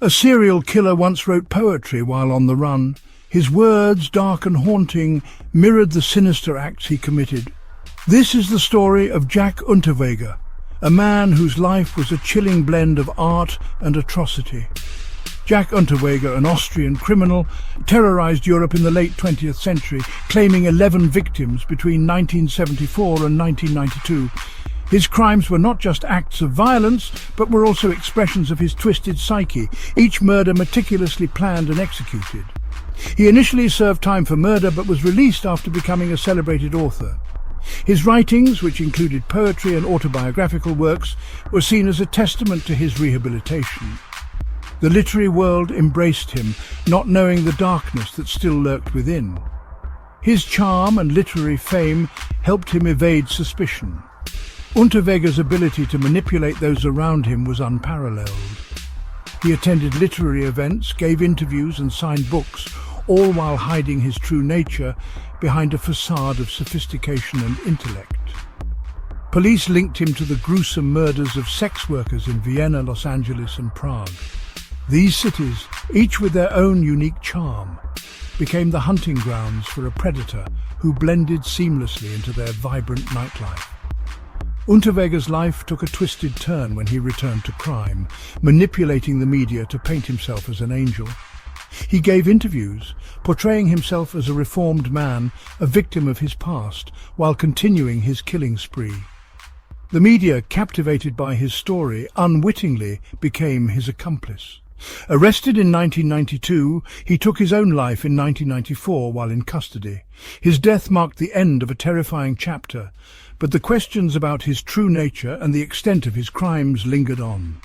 A serial killer once wrote poetry while on the run. His words, dark and haunting, mirrored the sinister acts he committed. This is the story of Jack Unterweger, a man whose life was a chilling blend of art and atrocity. Jack Unterweger, an Austrian criminal, terrorized Europe in the late 20th century, claiming 11 victims between 1974 and 1992. His crimes were not just acts of violence, but were also expressions of his twisted psyche, each murder meticulously planned and executed. He initially served time for murder, but was released after becoming a celebrated author. His writings, which included poetry and autobiographical works, were seen as a testament to his rehabilitation. The literary world embraced him, not knowing the darkness that still lurked within. His charm and literary fame helped him evade suspicion. Unterweger's ability to manipulate those around him was unparalleled. He attended literary events, gave interviews and signed books, all while hiding his true nature behind a facade of sophistication and intellect. Police linked him to the gruesome murders of sex workers in Vienna, Los Angeles and Prague. These cities, each with their own unique charm, became the hunting grounds for a predator who blended seamlessly into their vibrant nightlife. Unterweger's life took a twisted turn when he returned to crime, manipulating the media to paint himself as an angel. He gave interviews, portraying himself as a reformed man, a victim of his past, while continuing his killing spree. The media, captivated by his story, unwittingly became his accomplice. Arrested in 1992, he took his own life in 1994 while in custody. His death marked the end of a terrifying chapter, but the questions about his true nature and the extent of his crimes lingered on.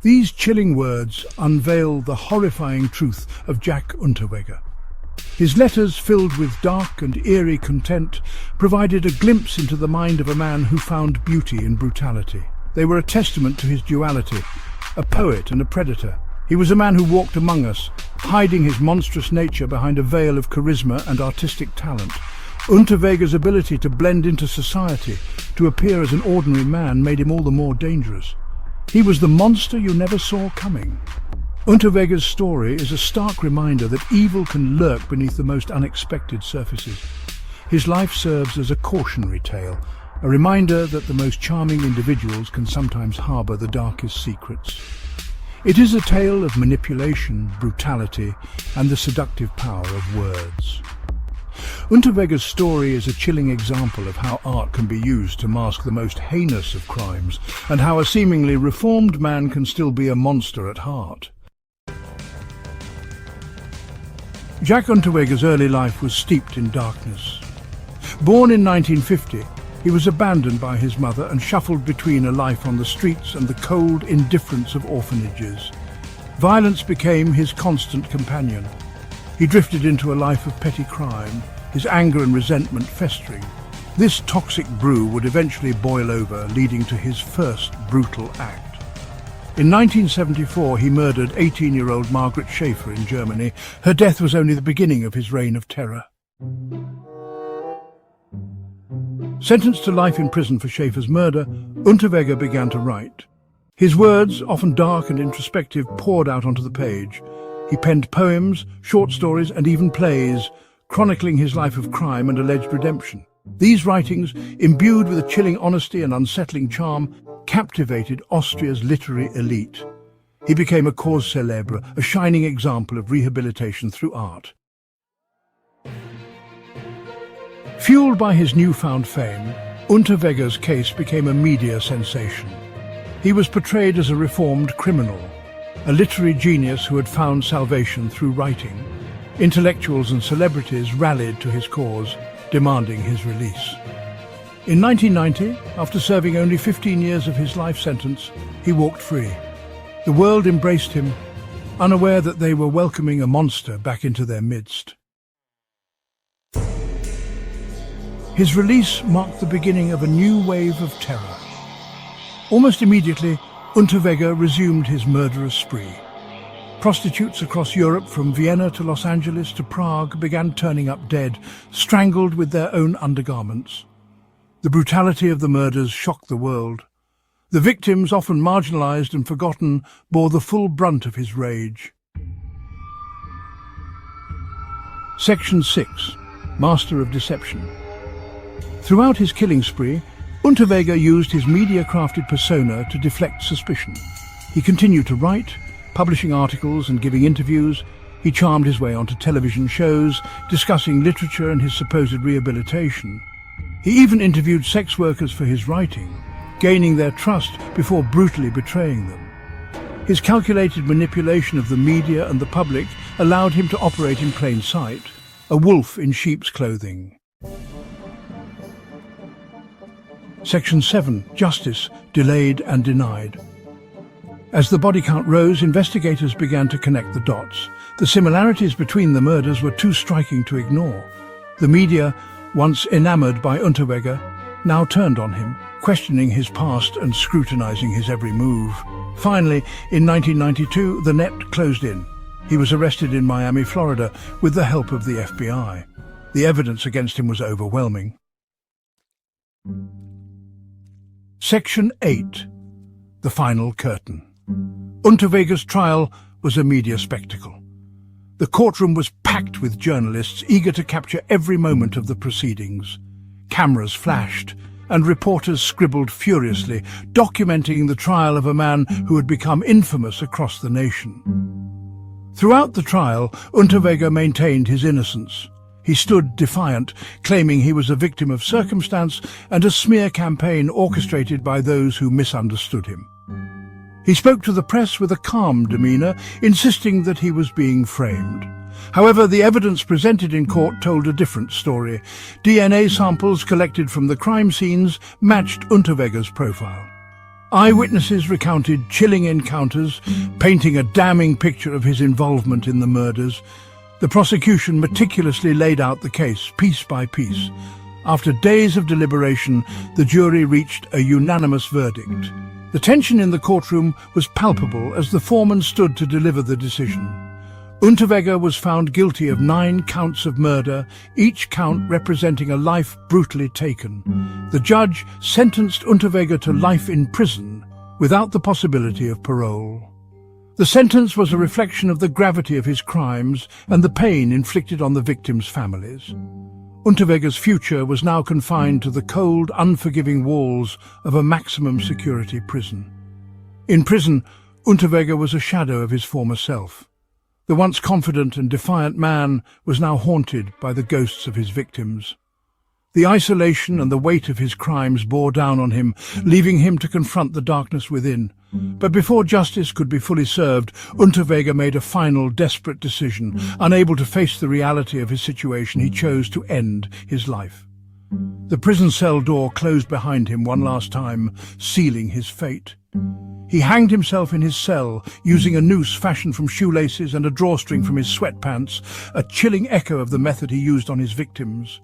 These chilling words unveil the horrifying truth of Jack Unterweger. His letters, filled with dark and eerie content, provided a glimpse into the mind of a man who found beauty in brutality. They were a testament to his duality, a poet and a predator. He was a man who walked among us, hiding his monstrous nature behind a veil of charisma and artistic talent. Unterweger's ability to blend into society, to appear as an ordinary man, made him all the more dangerous. He was the monster you never saw coming. Unterweger's story is a stark reminder that evil can lurk beneath the most unexpected surfaces. His life serves as a cautionary tale, a reminder that the most charming individuals can sometimes harbour the darkest secrets. It is a tale of manipulation, brutality, and the seductive power of words. Unterweger's story is a chilling example of how art can be used to mask the most heinous of crimes, and how a seemingly reformed man can still be a monster at heart. Jack Unterweger's early life was steeped in darkness. Born in 1950, he was abandoned by his mother and shuffled between a life on the streets and the cold indifference of orphanages. Violence became his constant companion. He drifted into a life of petty crime, his anger and resentment festering. This toxic brew would eventually boil over, leading to his first brutal act. In 1974, he murdered 18-year-old Margaret Schaefer in Germany. Her death was only the beginning of his reign of terror. Sentenced to life in prison for Schaefer's murder, Unterweger began to write. His words, often dark and introspective, poured out onto the page. He penned poems, short stories, and even plays, chronicling his life of crime and alleged redemption. These writings, imbued with a chilling honesty and unsettling charm, captivated Austria's literary elite. He became a cause célèbre, a shining example of rehabilitation through art. Fueled by his newfound fame, Unterweger's case became a media sensation. He was portrayed as a reformed criminal, a literary genius who had found salvation through writing. Intellectuals and celebrities rallied to his cause, demanding his release. In 1990, after serving only 15 years of his life sentence, he walked free. The world embraced him, unaware that they were welcoming a monster back into their midst. His release marked the beginning of a new wave of terror. Almost immediately, Unterweger resumed his murderous spree. Prostitutes across Europe, from Vienna to Los Angeles to Prague, began turning up dead, strangled with their own undergarments. The brutality of the murders shocked the world. The victims, often marginalized and forgotten, bore the full brunt of his rage. Section 6. Master of Deception. Throughout his killing spree, Unterweger used his media-crafted persona to deflect suspicion. He continued to write, publishing articles and giving interviews. He charmed his way onto television shows, discussing literature and his supposed rehabilitation. He even interviewed sex workers for his writing, gaining their trust before brutally betraying them. His calculated manipulation of the media and the public allowed him to operate in plain sight, a wolf in sheep's clothing. Section 7. Justice, delayed and denied. As the body count rose, investigators began to connect the dots. The similarities between the murders were too striking to ignore. The media, once enamored by Unterweger, now turned on him, questioning his past and scrutinizing his every move. Finally, in 1992, the net closed in. He was arrested in Miami, Florida, with the help of the FBI. The evidence against him was overwhelming. Section 8. The Final Curtain. Unterweger's trial was a media spectacle. The courtroom was packed with journalists eager to capture every moment of the proceedings. Cameras flashed, and reporters scribbled furiously, documenting the trial of a man who had become infamous across the nation. Throughout the trial, Unterweger maintained his innocence. He stood defiant, claiming he was a victim of circumstance and a smear campaign orchestrated by those who misunderstood him. He spoke to the press with a calm demeanor, insisting that he was being framed. However, the evidence presented in court told a different story. DNA samples collected from the crime scenes matched Unterweger's profile. Eyewitnesses recounted chilling encounters, painting a damning picture of his involvement in the murders. The prosecution meticulously laid out the case, piece by piece. After days of deliberation, the jury reached a unanimous verdict. The tension in the courtroom was palpable as the foreman stood to deliver the decision. Unterweger was found guilty of 9 counts of murder, each count representing a life brutally taken. The judge sentenced Unterweger to life in prison without the possibility of parole. The sentence was a reflection of the gravity of his crimes and the pain inflicted on the victims' families. Unterweger's future was now confined to the cold, unforgiving walls of a maximum security prison. In prison, Unterweger was a shadow of his former self. The once confident and defiant man was now haunted by the ghosts of his victims. The isolation and the weight of his crimes bore down on him, leaving him to confront the darkness within. But before justice could be fully served, Unterweger made a final, desperate decision. Unable to face the reality of his situation, he chose to end his life. The prison cell door closed behind him one last time, sealing his fate. He hanged himself in his cell, using a noose fashioned from shoelaces and a drawstring from his sweatpants, a chilling echo of the method he used on his victims.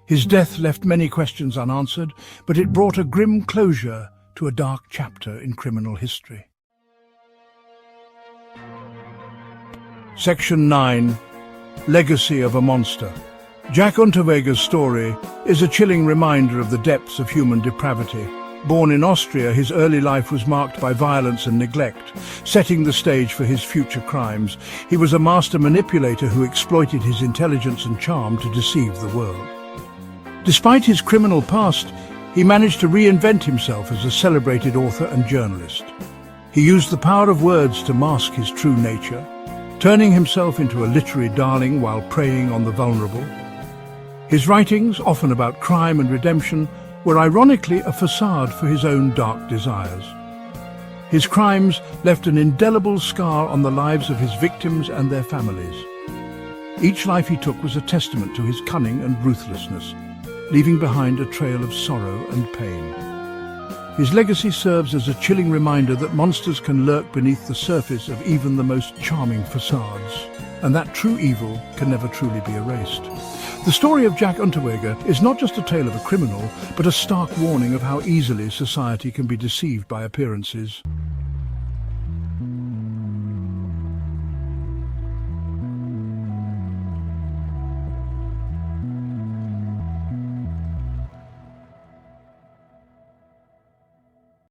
His death left many questions unanswered, but it brought a grim closure to a dark chapter in criminal history. Section 9. Legacy of a Monster. Jack Unterweger's story is a chilling reminder of the depths of human depravity. Born in Austria, his early life was marked by violence and neglect, setting the stage for his future crimes. He was a master manipulator who exploited his intelligence and charm to deceive the world. Despite his criminal past, he managed to reinvent himself as a celebrated author and journalist. He used the power of words to mask his true nature, turning himself into a literary darling while preying on the vulnerable. His writings, often about crime and redemption, were ironically a facade for his own dark desires. His crimes left an indelible scar on the lives of his victims and their families. Each life he took was a testament to his cunning and ruthlessness, leaving behind a trail of sorrow and pain. His legacy serves as a chilling reminder that monsters can lurk beneath the surface of even the most charming facades, and that true evil can never truly be erased. The story of Jack Unterweger is not just a tale of a criminal, but a stark warning of how easily society can be deceived by appearances.